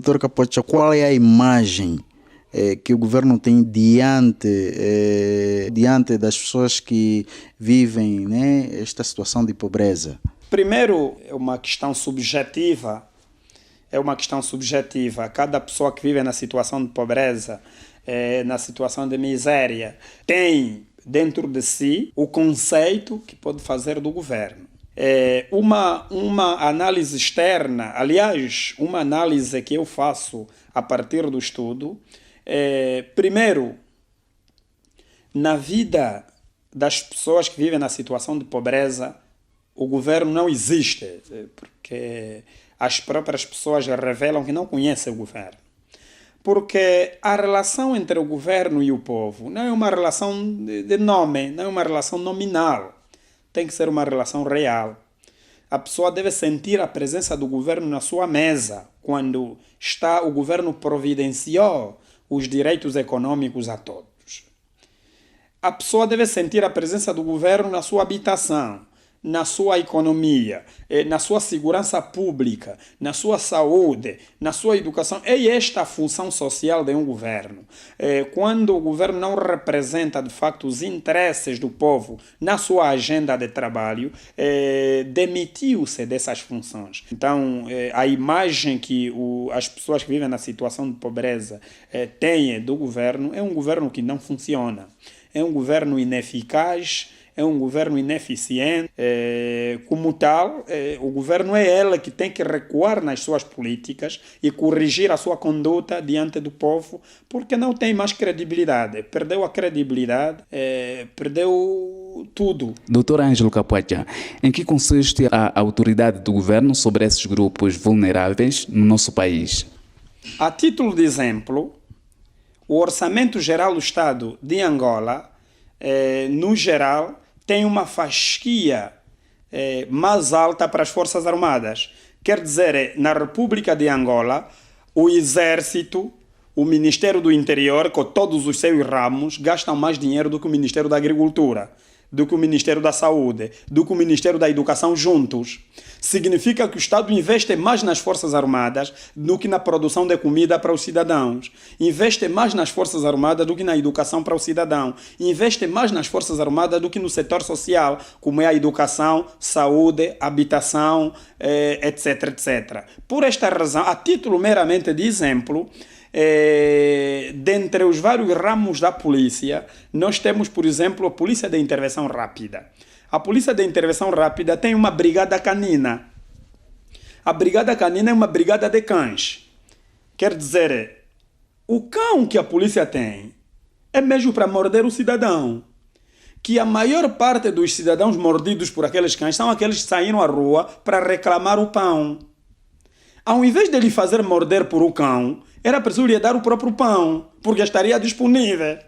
Doutor Capocha, qual é a imagem que o governo tem diante das pessoas que vivem, né, esta situação de pobreza? Primeiro, é uma questão subjetiva. Cada pessoa que vive na situação de pobreza, na situação de miséria, tem dentro de si o conceito que pode fazer do governo. Uma análise externa, aliás, uma análise que eu faço a partir do estudo, primeiro, na vida das pessoas que vivem na situação de pobreza, o governo não existe, porque as próprias pessoas revelam que não conhecem o governo. Porque a relação entre o governo e o povo não é uma relação de nome, não é uma relação nominal. Tem que ser uma relação real. A pessoa deve sentir a presença do governo na sua mesa, quando o governo providenciou os direitos econômicos a todos. A pessoa deve sentir a presença do governo na sua habitação, na sua economia, na sua segurança pública, na sua saúde, na sua educação. É esta a função social de um governo. Quando o governo não representa, de facto, os interesses do povo na sua agenda de trabalho, demitiu-se dessas funções. Então, a imagem que as pessoas que vivem na situação de pobreza têm do governo é um governo que não funciona. É um governo ineficaz, é um governo ineficiente. Como tal, o governo é ele que tem que recuar nas suas políticas e corrigir a sua conduta diante do povo, porque não tem mais credibilidade. Perdeu a credibilidade, perdeu tudo. Doutor Ângelo Capocha, em que consiste a autoridade do governo sobre esses grupos vulneráveis no nosso país? A título de exemplo, o Orçamento Geral do Estado de Angola, no geral, tem uma fasquia mais alta para as Forças Armadas. Quer dizer, na República de Angola, o Exército, o Ministério do Interior, com todos os seus ramos, gastam mais dinheiro do que o Ministério da Agricultura, do que o Ministério da Saúde, do que o Ministério da Educação juntos. Significa que o Estado investe mais nas Forças Armadas do que na produção de comida para os cidadãos. Investe mais nas Forças Armadas do que na educação para o cidadão. Investe mais nas Forças Armadas do que no setor social, como é a educação, saúde, habitação, etc, etc. Por esta razão, a título meramente de exemplo, dentre os vários ramos da polícia, nós temos, por exemplo, a Polícia de Intervenção Rápida. A Polícia de Intervenção Rápida tem uma brigada canina. A brigada canina é uma brigada de cães. Quer dizer, o cão que a polícia tem é mesmo para morder o cidadão. Que a maior parte dos cidadãos mordidos por aqueles cães são aqueles que saíram à rua para reclamar o pão. Ao invés de lhe fazer morder por o cão, era preciso lhe dar o próprio pão, porque estaria disponível.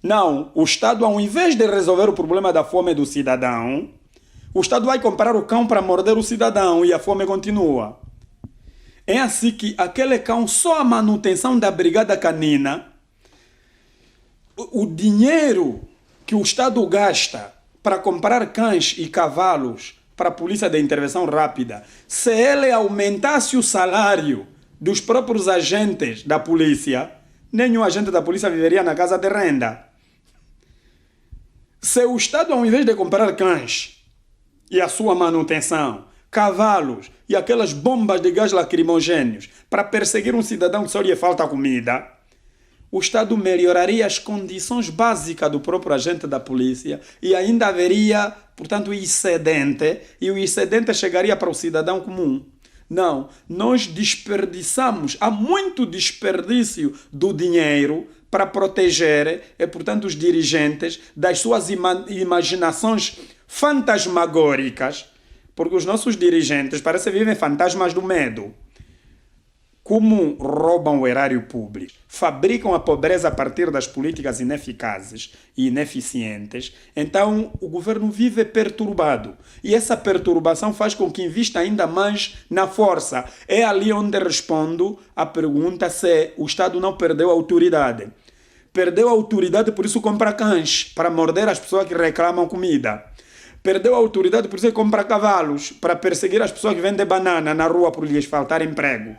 Não, o Estado, ao invés de resolver o problema da fome do cidadão, o Estado vai comprar o cão para morder o cidadão e a fome continua. É assim que aquele cão, só a manutenção da brigada canina, o dinheiro que o Estado gasta para comprar cães e cavalos para a Polícia de Intervenção Rápida, se ele aumentasse o salário dos próprios agentes da polícia, nenhum agente da polícia viveria na casa de renda. Se o Estado, ao invés de comprar cães e a sua manutenção, cavalos e aquelas bombas de gás lacrimogêneos para perseguir um cidadão que só lhe falta comida, o Estado melhoraria as condições básicas do próprio agente da polícia e ainda haveria, portanto, excedente, e o excedente chegaria para o cidadão comum. Não, nós desperdiçamos, há muito desperdício do dinheiro para proteger, portanto, os dirigentes das suas imaginações fantasmagóricas, porque os nossos dirigentes parecem vivem fantasmas do medo. Como roubam o erário público, fabricam a pobreza a partir das políticas ineficazes e ineficientes, então o governo vive perturbado. E essa perturbação faz com que invista ainda mais na força. É ali onde respondo à pergunta se o Estado não perdeu a autoridade. Perdeu a autoridade, por isso compra cães, para morder as pessoas que reclamam comida. Perdeu a autoridade, por isso compra cavalos, para perseguir as pessoas que vendem banana na rua por lhes faltar emprego.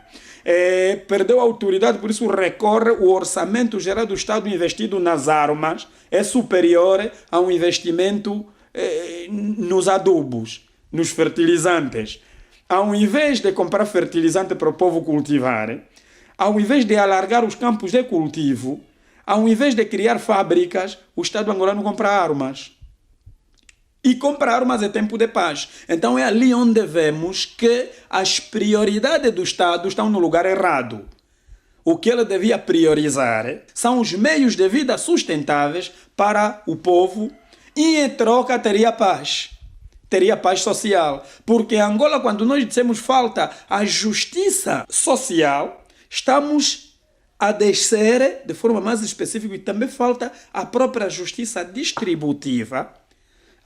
perdeu a autoridade, por isso recorre o orçamento geral do Estado investido nas armas é superior ao investimento nos adubos, nos fertilizantes. Ao invés de comprar fertilizante para o povo cultivar, ao invés de alargar os campos de cultivo, ao invés de criar fábricas, o Estado angolano compra armas. E comprar armas é tempo de paz. Então é ali onde vemos que as prioridades do Estado estão no lugar errado. O que ele devia priorizar são os meios de vida sustentáveis para o povo e em troca teria paz. Teria paz social. Porque em Angola, quando nós dissemos falta a justiça social, estamos a descer de forma mais específica e também falta a própria justiça distributiva.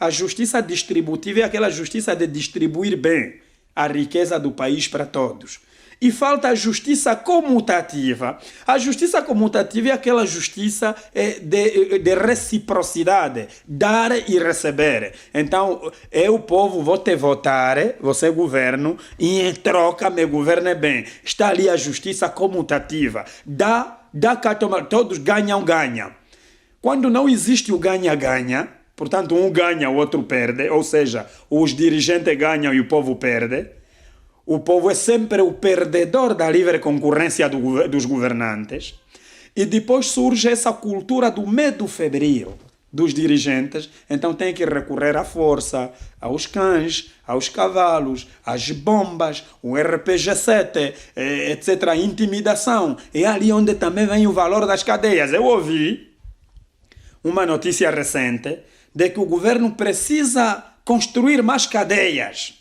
A justiça distributiva é aquela justiça de distribuir bem a riqueza do país para todos. E falta a justiça comutativa. A justiça comutativa é aquela justiça de reciprocidade, dar e receber. Então, eu, povo, vou te votar, você governo, e em troca me governe bem. Está ali a justiça comutativa. Dá cá, toma, todos ganham. Quando não existe o ganha-ganha, portanto, um ganha, o outro perde, ou seja, os dirigentes ganham e o povo perde. O povo é sempre o perdedor da livre concorrência dos governantes. E depois surge essa cultura do medo febril dos dirigentes. Então tem que recorrer à força, aos cães, aos cavalos, às bombas, o RPG-7, etc. A intimidação. É ali onde também vem o valor das cadeias. Eu ouvi uma notícia recente de que o governo precisa construir mais cadeias.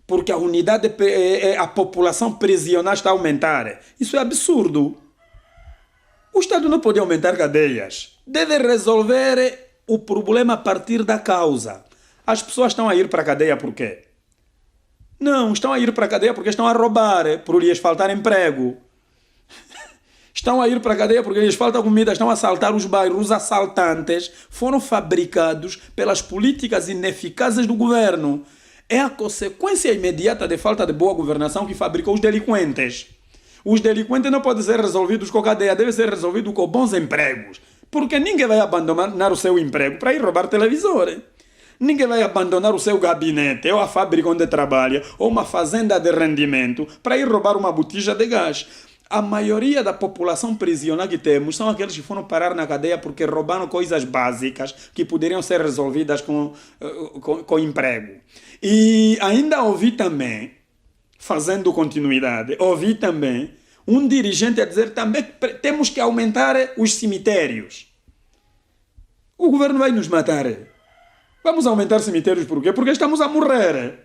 Porque a unidade, a população prisional está a aumentar. Isso é absurdo. O Estado não pode aumentar cadeias. Deve resolver o problema a partir da causa. As pessoas estão a ir para a cadeia por quê? Não, estão a ir para a cadeia porque estão a roubar, por lhes faltar emprego. Estão a ir para a cadeia porque lhes falta comida, estão a assaltar os bairros. Os assaltantes foram fabricados pelas políticas ineficazes do governo. É a consequência imediata de falta de boa governação que fabricou os delinquentes. Os delinquentes não podem ser resolvidos com cadeia, devem ser resolvidos com bons empregos. Porque ninguém vai abandonar o seu emprego para ir roubar televisor. Ninguém vai abandonar o seu gabinete, ou a fábrica onde trabalha, ou uma fazenda de rendimento para ir roubar uma botija de gás. A maioria da população prisional que temos são aqueles que foram parar na cadeia porque roubaram coisas básicas que poderiam ser resolvidas com emprego. E ainda ouvi também, fazendo continuidade, ouvi também um dirigente a dizer também que temos que aumentar os cemitérios. O governo vai nos matar. Vamos aumentar cemitérios por quê? Porque estamos a morrer.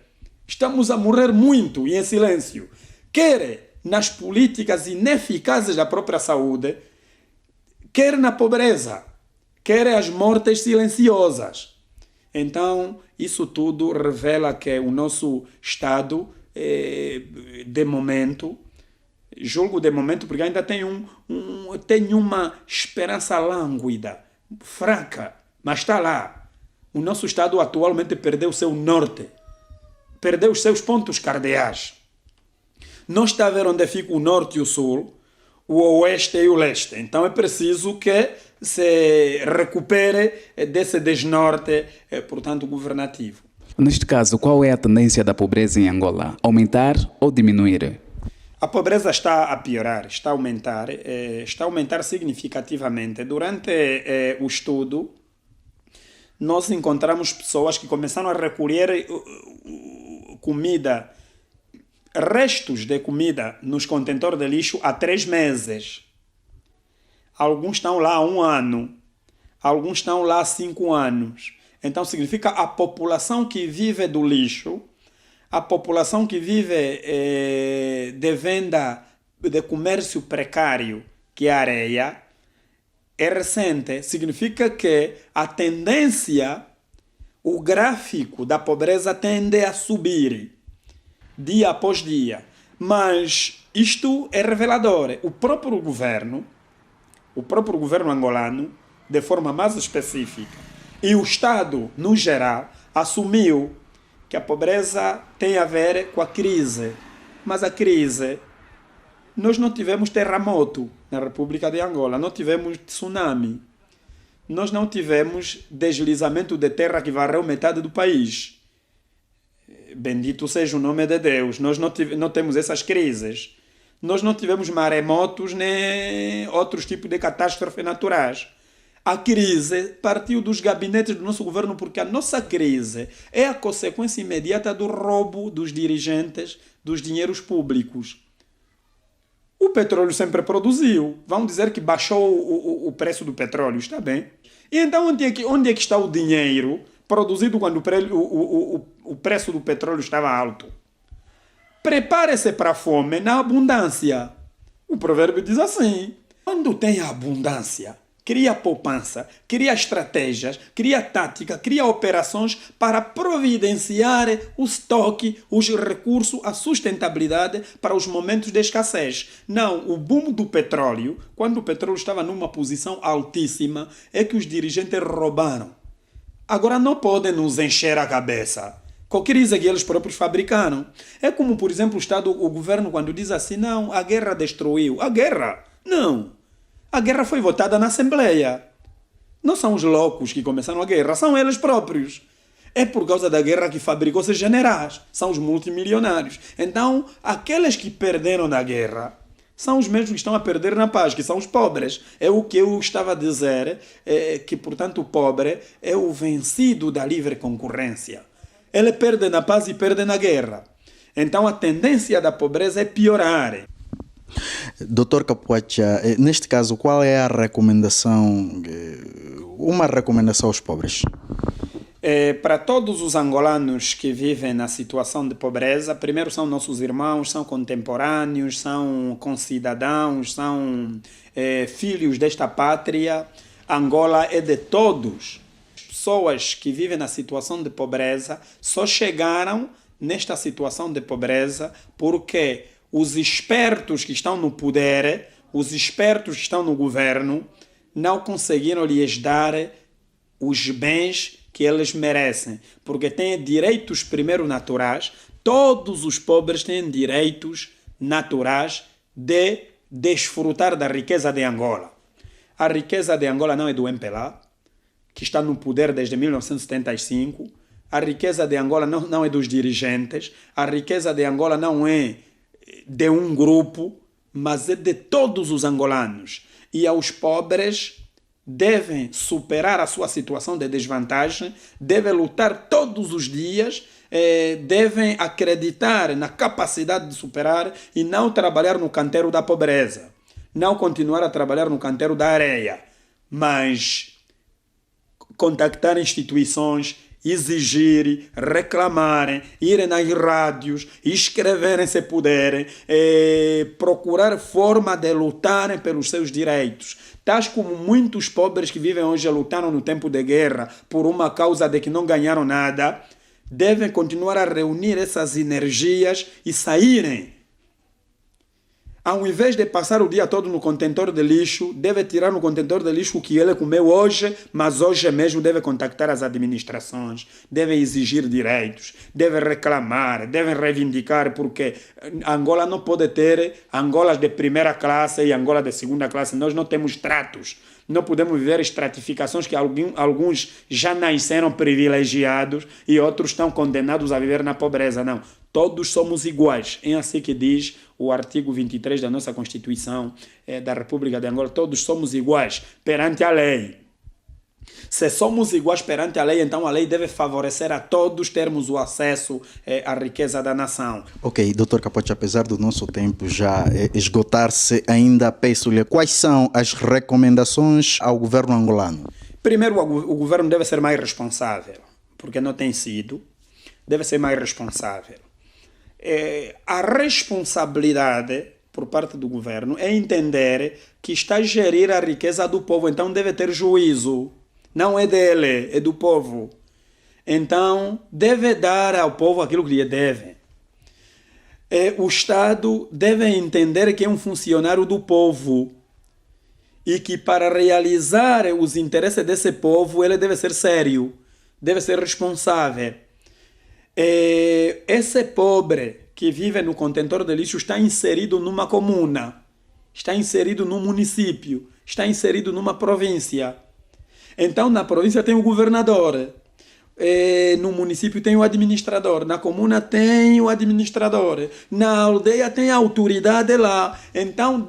Estamos a morrer muito e em silêncio. Quer nas políticas ineficazes da própria saúde, quer na pobreza, quer as mortes silenciosas. Então, isso tudo revela que o nosso Estado, de momento, julgo de momento, porque ainda tem uma esperança lânguida, fraca, mas está lá. O nosso Estado atualmente perdeu o seu norte, perdeu os seus pontos cardeais. Não está a ver onde fica o norte e o sul, o oeste e o leste. Então é preciso que se recupere desse desnorte, portanto, governativo. Neste caso, qual é a tendência da pobreza em Angola? Aumentar ou diminuir? A pobreza está a piorar, está a aumentar significativamente. Durante o estudo, nós encontramos pessoas que começaram a recolher comida, restos de comida nos contentores de lixo há 3 meses. Alguns estão lá há 1 ano, alguns estão lá há 5 anos. Então significa a população que vive do lixo, a população que vive de venda, de comércio precário, que é a areia, é recente. Significa que a tendência, o gráfico da pobreza tende a subir dia após dia. Mas isto é revelador. O próprio governo angolano, de forma mais específica, e o Estado, no geral, assumiu que a pobreza tem a ver com a crise. Mas a crise Nós não tivemos terremoto na República de Angola, não tivemos tsunami, nós não tivemos deslizamento de terra que varreu metade do país. Bendito seja o nome de Deus, nós não temos essas crises. Nós não tivemos maremotos nem outros tipos de catástrofes naturais. A crise partiu dos gabinetes do nosso governo porque a nossa crise é a consequência imediata do roubo dos dirigentes dos dinheiros públicos. O petróleo sempre produziu. Vão dizer que baixou o preço do petróleo, está bem. E então onde é que está o dinheiro produzido quando o preço do petróleo estava alto? Prepare-se para a fome na abundância. O provérbio diz assim: quando tem abundância, cria poupança, cria estratégias, cria tática, cria operações para providenciar o estoque, os recursos, a sustentabilidade para os momentos de escassez. Não, o boom do petróleo, quando o petróleo estava numa posição altíssima, é que os dirigentes roubaram. Agora não podem nos encher a cabeça com a crise que eles próprios fabricaram. É como, por exemplo, o governo quando diz assim: não, a guerra destruiu. A guerra? Não. A guerra foi votada na Assembleia. Não são os loucos que começaram a guerra, são eles próprios. É por causa da guerra que fabricou-se generais, são os multimilionários. Então, aqueles que perderam na guerra são os mesmos que estão a perder na paz, que são os pobres. É o que eu estava a dizer, que, portanto, o pobre é o vencido da livre concorrência. Ele perde na paz e perde na guerra. Então, a tendência da pobreza é piorar. Dr. Capoeira, neste caso, qual é a recomendação, uma recomendação aos pobres? Para todos os angolanos que vivem na situação de pobreza, primeiro são nossos irmãos, são contemporâneos, são concidadãos, são filhos desta pátria. Angola é de todos. Pessoas que vivem na situação de pobreza só chegaram nesta situação de pobreza porque os espertos que estão no poder, os espertos que estão no governo, não conseguiram lhes dar os bens que eles merecem. Porque têm direitos primeiro naturais, todos os pobres têm direitos naturais de desfrutar da riqueza de Angola. A riqueza de Angola não é do MPLA, que está no poder desde 1975. A riqueza de Angola não é dos dirigentes. A riqueza de Angola não é de um grupo, mas é de todos os angolanos. E aos pobres devem superar a sua situação de desvantagem, devem lutar todos os dias, devem acreditar na capacidade de superar e não trabalhar no canteiro da pobreza, não continuar a trabalhar no canteiro da areia, mas contactar instituições, exigir, reclamarem, irem nas rádios, escreverem se puderem, procurar forma de lutarem pelos seus direitos. Tais como muitos pobres que vivem hoje lutaram no tempo de guerra por uma causa de que não ganharam nada, devem continuar a reunir essas energias e saírem. Ao invés de passar o dia todo no contentor de lixo, deve tirar no contentor de lixo o que ele comeu hoje, mas hoje mesmo deve contactar as administrações, deve exigir direitos, deve reclamar, deve reivindicar, porque Angola não pode ter Angolas de primeira classe e Angola de segunda classe. Nós não temos tratos. Não podemos viver estratificações que alguns já nasceram privilegiados e outros estão condenados a viver na pobreza. Não. Todos somos iguais. É assim que diz o artigo 23 da nossa Constituição da República de Angola. Todos somos iguais perante a lei. Se somos iguais perante a lei, então a lei deve favorecer a todos termos o acesso à riqueza da nação. Ok, Dr. Capoeira, apesar do nosso tempo já esgotar-se, ainda peço-lhe quais são as recomendações ao governo angolano? Primeiro, o governo deve ser mais responsável, porque não tem sido. Deve ser mais responsável. A responsabilidade por parte do governo é entender que está a gerir a riqueza do povo, então deve ter juízo. Não é dele, é do povo. Então, deve dar ao povo aquilo que lhe deve. O Estado deve entender que é um funcionário do povo e que para realizar os interesses desse povo, ele deve ser sério, deve ser responsável. Esse pobre que vive no contentor de lixo está inserido numa comuna, está inserido num município, está inserido numa província. Então, na província tem o governador, no município tem o administrador, na comuna tem o administrador, na aldeia tem a autoridade lá. Então,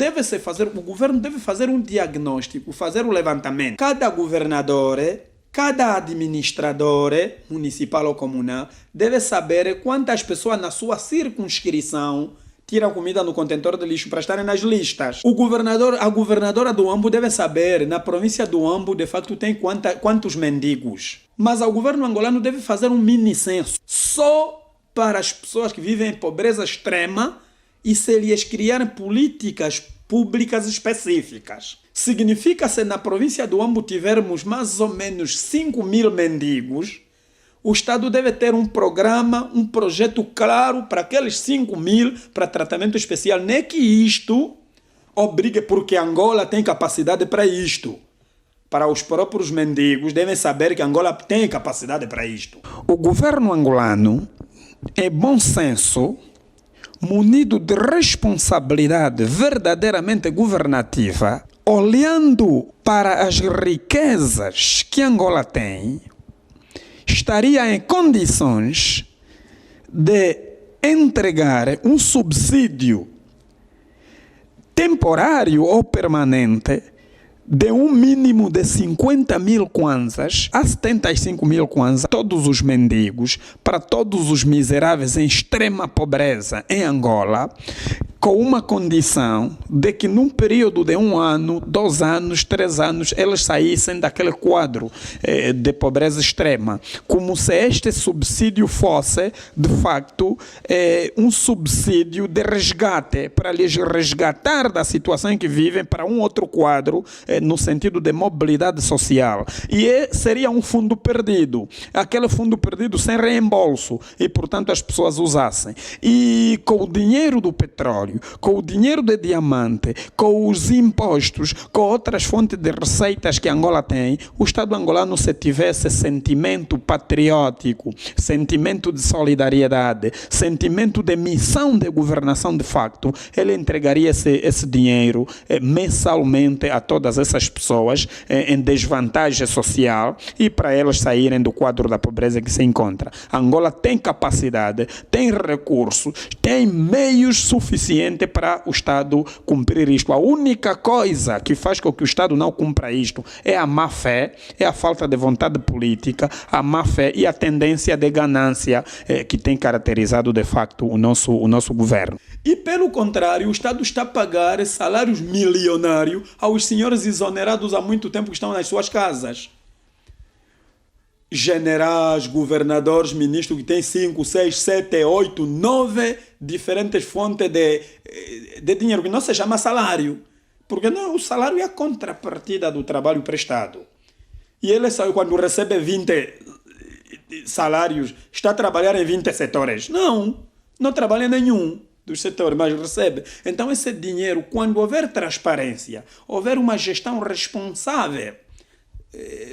o governo deve fazer um diagnóstico, fazer o levantamento. Cada governador, cada administrador municipal ou comunal deve saber quantas pessoas na sua circunscrição tiram comida no contentor de lixo para estarem nas listas. A governadora do Ambo deve saber, na província do Ambo, de facto, tem quantos mendigos. Mas o governo angolano deve fazer um mini censo só para as pessoas que vivem em pobreza extrema e se lhes criarem políticas públicas específicas. Significa se na província do Ambo tivermos mais ou menos 5.000 mendigos, o Estado deve ter um programa, um projeto claro para aqueles 5.000 para tratamento especial. Nem é que isto obrigue, porque Angola tem capacidade para isto. Para os próprios mendigos, devem saber que Angola tem capacidade para isto. O governo angolano é bom senso, munido de responsabilidade verdadeiramente governativa, olhando para as riquezas que Angola tem, estaria em condições de entregar um subsídio temporário ou permanente de um mínimo de 50.000 kwanzas a 75.000 kwanzas, todos os mendigos, para todos os miseráveis em extrema pobreza em Angola, com uma condição de que num período de 1 ano, 2 anos, 3 anos, eles saíssem daquele quadro de pobreza extrema. Como se este subsídio fosse, de facto, um subsídio de resgate, para lhes resgatar da situação em que vivem para um outro quadro, no sentido de mobilidade social. E seria um fundo perdido. Aquele fundo perdido sem reembolso. E, portanto, as pessoas usassem. E com o dinheiro do petróleo, com o dinheiro de diamante, com os impostos, com outras fontes de receitas que Angola tem, o Estado angolano, se tivesse sentimento patriótico, sentimento de solidariedade, sentimento de missão de governação de facto, ele entregaria esse dinheiro mensalmente a todas essas pessoas em desvantagem social e para elas saírem do quadro da pobreza que se encontra. Angola tem capacidade, tem recursos, tem meios suficientes para o Estado cumprir isto. A única coisa que faz com que o Estado não cumpra isto é a má fé, é a falta de vontade política, a má fé e a tendência de ganância que tem caracterizado de facto o nosso governo. E pelo contrário, o Estado está a pagar salários milionários aos senhores exonerados há muito tempo que estão nas suas casas. Generais, governadores, ministros que têm 5, 6, 7, 8, 9 diferentes fontes de dinheiro, que não se chama salário. Porque não, o salário é a contrapartida do trabalho prestado. E ele, quando recebe 20 salários, está a trabalhar em 20 setores. Não trabalha em nenhum dos setores, mas recebe. Então esse dinheiro, quando houver transparência, houver uma gestão responsável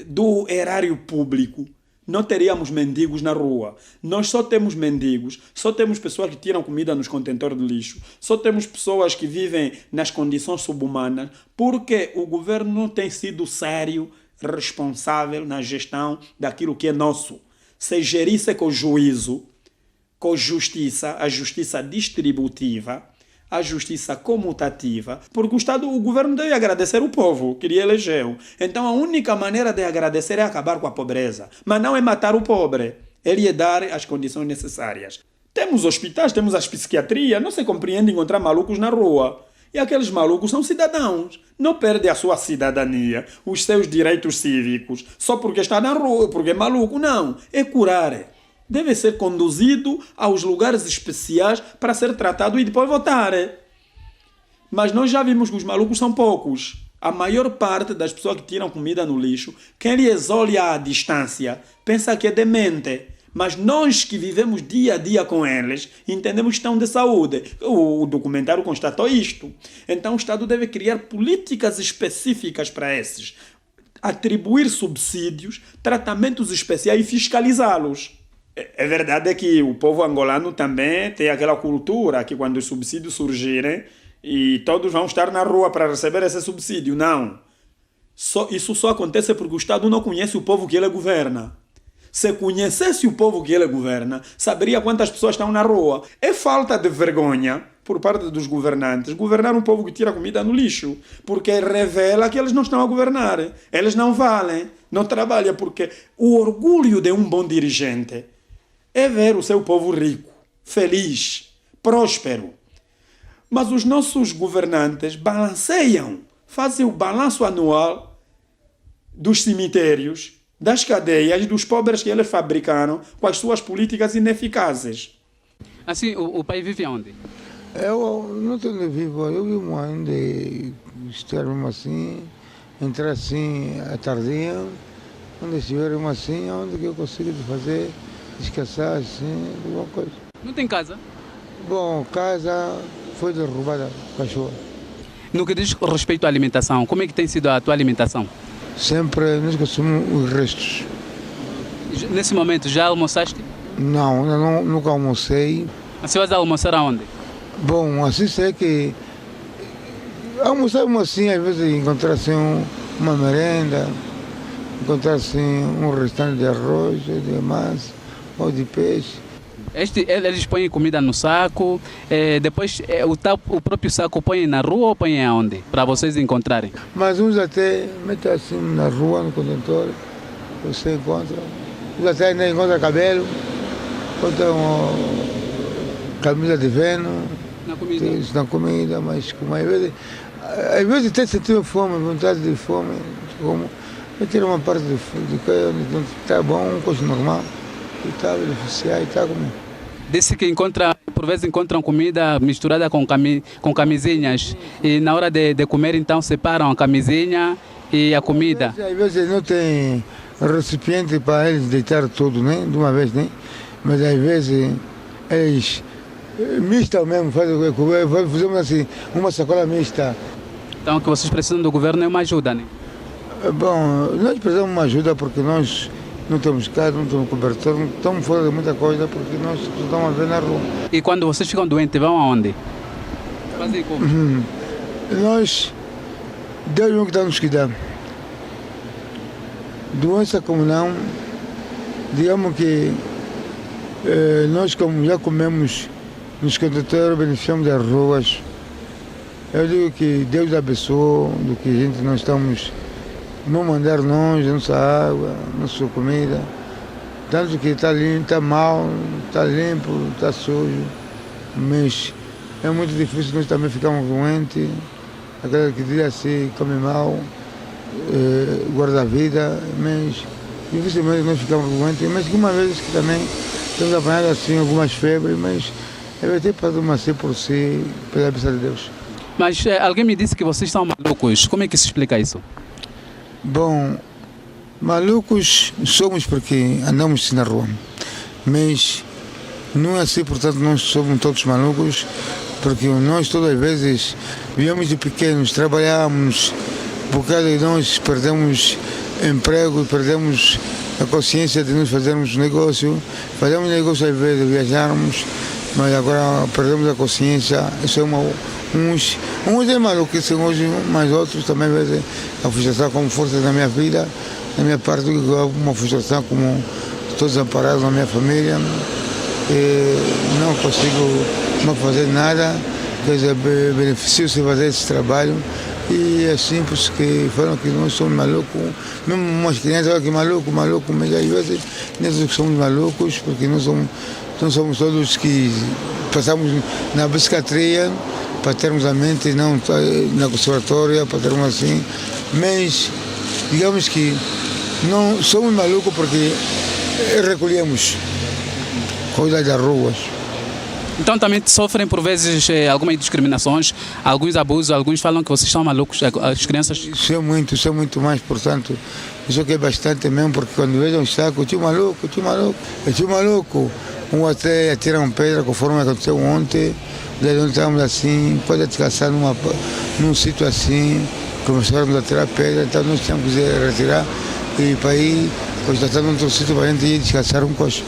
do erário público, não teríamos mendigos na rua. Nós só temos mendigos, só temos pessoas que tiram comida nos contentores de lixo, só temos pessoas que vivem nas condições subhumanas, porque o governo não tem sido sério, responsável na gestão daquilo que é nosso. Se gerisse com juízo, com justiça, a justiça distributiva, a justiça comutativa, porque o governo deve agradecer o povo que lhe elegeu. Então a única maneira de agradecer é acabar com a pobreza, mas não é matar o pobre, é lhe dar as condições necessárias. Temos hospitais, temos as psiquiatrias, não se compreende encontrar malucos na rua. E aqueles malucos são cidadãos, não perdem a sua cidadania, os seus direitos cívicos, só porque está na rua, porque é maluco, não, é curar. Deve ser conduzido aos lugares especiais para ser tratado e depois votar. Mas nós já vimos que os malucos são poucos. A maior parte das pessoas que tiram comida no lixo, quem lhes olha à distância, pensa que é demente. Mas nós que vivemos dia a dia com eles, entendemos que estão de saúde. O documentário constatou isto. Então o Estado deve criar políticas específicas para esses. Atribuir subsídios, tratamentos especiais e fiscalizá-los. É verdade que o povo angolano também tem aquela cultura que quando os subsídios surgirem e todos vão estar na rua para receber esse subsídio. Não. Isso só acontece porque o Estado não conhece o povo que ele governa. Se conhecesse o povo que ele governa, saberia quantas pessoas estão na rua. É falta de vergonha por parte dos governantes governar um povo que tira comida no lixo, porque revela que eles não estão a governar. Eles não valem, não trabalham, porque o orgulho de um bom dirigente é ver o seu povo rico, feliz, próspero. Mas os nossos governantes balanceiam, fazem o balanço anual dos cemitérios, das cadeias, dos pobres que eles fabricaram com as suas políticas ineficazes. Assim, o pai vive onde? Eu não tenho onde vivo, eu vivo onde estar mesmo assim, entrar assim à tardinha, onde estiver mesmo assim, onde que eu consigo fazer, descansar assim, alguma coisa. Não tem casa? Bom, casa foi derrubada com a chuva. No que diz respeito à alimentação, como é que tem sido a tua alimentação? Sempre nós consumimos os restos. Nesse momento, já almoçaste? Não, eu nunca almocei. Mas você vai almoçar aonde? Bom, assim sei que almoçamos assim, às vezes encontrar assim uma merenda, encontrar assim um restante de arroz, ou de massa, ou de peixe. Eles põem comida no saco, depois o próprio saco põe na rua ou põe aonde? Para vocês encontrarem? Mas uns até metem assim na rua, no contentor, você encontra. Uns até ainda encontra cabelo, encontra camisa de feno, Na comida? isso na comida, mas às vezes até sentir fome, vontade de fome, como eu tiro uma parte de que não está bom, coisa normal, e está beneficiar e está comendo. Disse que por vezes encontram comida misturada com camisinhas e na hora de comer então separam a camisinha e a comida. Às vezes não tem recipiente para eles deitar tudo, né? De uma vez, né? Mas às vezes eles mistam mesmo, fazemos assim, uma sacola mista. Então o que vocês precisam do governo é uma ajuda, né? Bom, nós precisamos de uma ajuda porque nós não temos casa, não temos cobertor, não estamos fora de muita coisa porque nós estamos a ver na rua. E quando vocês ficam doentes, vão aonde? Fazem como? Nós, Deus é o que está nos cuidando. Doença como não, digamos que nós como já comemos nos condutores, beneficiamos das ruas. Eu digo que Deus abençoou, do que a gente não estamos, não mandar longe, nossa água, nossa comida. Tanto que está limpo, está mal, está limpo, está sujo. Mas é muito difícil, nós também ficamos doentes. Aquela que diz assim, come mal, guarda a vida, mas dificilmente nós ficamos doentes. Mas uma vez que também temos apanhado assim algumas febres, mas é ter para ser por si, pela bênção de Deus. Mas alguém me disse que vocês são malucos. Como é que se explica isso? Bom, malucos somos porque andamos na rua, mas não é assim, portanto, nós somos todos malucos, porque nós todas as vezes viemos de pequenos, trabalhamos, por causa de nós perdemos emprego, perdemos a consciência de nós fazermos negócio, fazemos negócio às vezes de viajarmos, mas agora perdemos a consciência. Isso é uns é maluquice hoje, mas outros também vezes a frustração como força da minha vida, da minha parte, uma frustração como estou desamparado na minha família, não consigo não fazer nada, quer dizer, beneficio-se fazer esse trabalho. E é simples que falam que nós somos malucos, mesmo umas crianças falam que maluco, mas às vezes nós somos malucos, porque nós somos todos que passamos na psiquiatria para termos a mente, não na conservatória, para termos assim, mas digamos que não somos malucos porque recolhemos coisas das ruas. Então também sofrem por vezes algumas discriminações, alguns abusos, alguns falam que vocês são malucos, as crianças... Isso é muito mais, portanto, isso aqui é bastante mesmo, porque quando vejam um saco, tio maluco, um até atira uma pedra, conforme aconteceu ontem, daí nós estávamos assim, pode descansar num sítio assim, começaram a tirar pedra, então nós tínhamos que retirar e para ir constatar num outro sítio para a gente ir descansar um coxo.